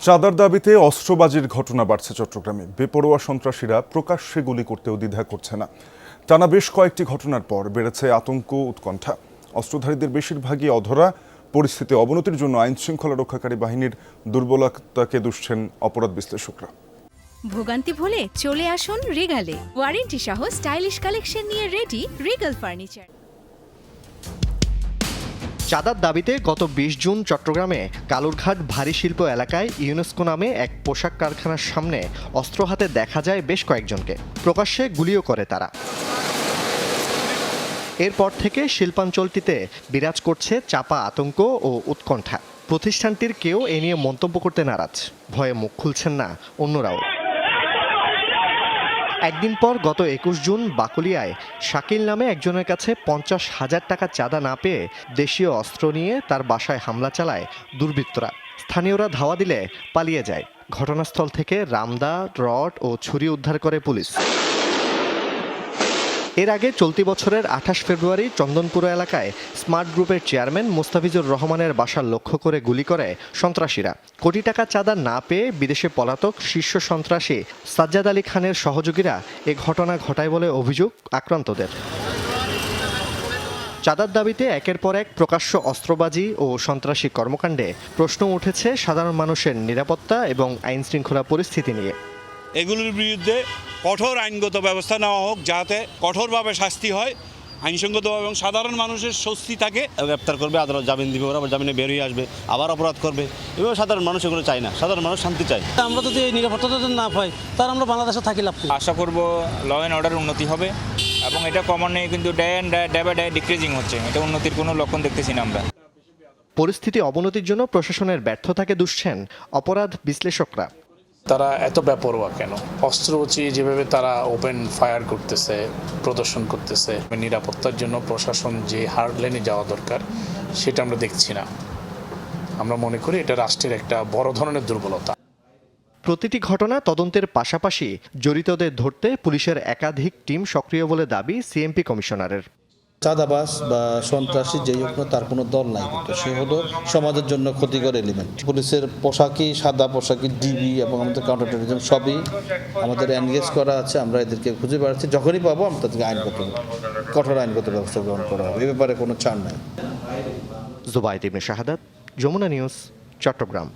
চাঁদার দাবিতে অস্ত্রবাজির ঘটনা বাড়ছে চট্টগ্রামে। বেপরোয়া সন্ত্রাসীরা প্রকাশ্যে গুলি করতেও দ্বিধা করছে না। টানা বেশ কয়েকটি ঘটনার পর বেড়েছে আতঙ্ক, উৎকণ্ঠা। অস্ত্রধারীদের বেশিরভাগই অধরা। পরিস্থিতি অবনতির জন্য আইন শৃঙ্খলা রক্ষাকারী বাহিনীর দুর্বলতাকে দুষছেন অপরাধ বিশ্লেষকরা। ভোগান্তি ভুলে চলে আসুন রিগালে। ওয়ারেন্টি সহ স্টাইলিশ কালেকশন নিয়ে রেডি রিগাল ফার্নিচার। চাঁদার দাবিতে গত ২০ জুন চট্টগ্রামে কালুরঘাট ভারী শিল্প এলাকায় ইউনেস্কো নামে এক পোশাক কারখানার সামনে অস্ত্র হাতে দেখা যায় বেশ কয়েকজনকে। প্রকাশ্যে গুলিও করে তারা। এরপর থেকে শিল্পাঞ্চলটিতে বিরাজ করছে চাপা আতঙ্ক ও উৎকণ্ঠা। প্রতিষ্ঠানটির কেউ এ নিয়ে মন্তব্য করতে নারাজ। ভয়ে মুখ খুলছেন না অন্যরাও। একদিন পর গত ২১ জুন বাকলিয়ায় শাকিল নামে একজনের কাছে ৫০,০০০ টাকা চাঁদা না পেয়ে দেশীয় অস্ত্র নিয়ে তার বাসায় হামলা চালায় দুর্বৃত্তরা। স্থানীয়রা ধাওয়া দিলে পালিয়ে যায়। ঘটনাস্থল থেকে রামদা, রড ও ছুরি উদ্ধার করে পুলিশ। এর আগে চলতি বছরের ২৮ ফেব্রুয়ারি চন্দনপুরা এলাকায় স্মার্ট গ্রুপের চেয়ারম্যান মোস্তাফিজুর রহমানের বাসা লক্ষ্য করে গুলি করে সন্ত্রাসীরা। কোটি টাকা চাঁদা না পেয়ে বিদেশে পলাতক শীর্ষ সন্ত্রাসী সাজ্জাদ আলী খানের সহযোগীরা এ ঘটনা ঘটায় বলে অভিযোগ আক্রান্তদের। চাঁদার দাবিতে একের পর এক প্রকাশ্য অস্ত্রবাজি ও সন্ত্রাসী কর্মকাণ্ডে প্রশ্ন উঠেছে সাধারণ মানুষের নিরাপত্তা এবং আইন শৃঙ্খলা পরিস্থিতি নিয়ে। এগুলোর বিরুদ্ধে কঠোর আইনগত ব্যবস্থা নেওয়া হোক, যাতে কঠোরভাবে শাস্তি হয়, আইনসঙ্গত এবং সাধারণ মানুষের স্বস্তি থাকে। গ্রেপ্তার করবে, আদালত জামিন দিবে, ওরা জামিনে বেরিয়ে আসবে, আবার অপরাধ করবে। এভাবে সাধারণ মানুষ এগুলো চায় না। সাধারণ মানুষ শান্তি চায়। আমরা যদি এই নিরাপত্তা না পাই, তার আমরা বাংলাদেশে থাকি লাভ করি। আশা করব ল অ্যান্ড অর্ডার উন্নতি হবে এবং এটা কমনে কিন্তু ডে বাই ডে ডিক্রিজিং হচ্ছে। এটা উন্নতির কোনো লক্ষণ দেখতেছি না আমরা। পরিস্থিতি অবনতির জন্য প্রশাসনের ব্যর্থতাকে দুষছেন অপরাধ বিশ্লেষকরা। তারা এত বেপরোয়া কেন? অস্ত্র যেভাবে তারা ওপেন ফায়ার করতেছে, প্রদর্শন করতেছে, নিরাপত্তার জন্য প্রশাসন যে হার্ড লাইনে যাওয়া দরকার সেটা আমরা দেখছি না। আমরা মনে করি এটা রাষ্ট্রের একটা বড় ধরনের দুর্বলতা। প্রতিটি ঘটনা তদন্তের পাশাপাশি জড়িতদের ধরতে পুলিশের একাধিক টিম সক্রিয় বলে দাবি সিএমপি কমিশনারের। চাঁদাবাজ বা সন্ত্রাসী যেই হোক না, তার কোনো দল নাই, কিন্তু সে হলো সমাজের জন্য ক্ষতিকর এলিমেন্ট। পুলিশের পোশাকই, সাদা পোশাকই, ডিবি এবং আমাদের কাউন্টার টেরোরিজম সবই আমাদের এনগেজ করা আছে। আমরা এদেরকে খুঁজে বেড়াচ্ছি, যখনই পাবো আমরা তাদেরকে কঠোর আইনগত ব্যবস্থা গ্রহণ করা হবে। এ ব্যাপারে কোনো ছাড় নাই। জুবাইদ ইবনে শাহাদাত, যমুনা নিউজ, চট্টগ্রাম।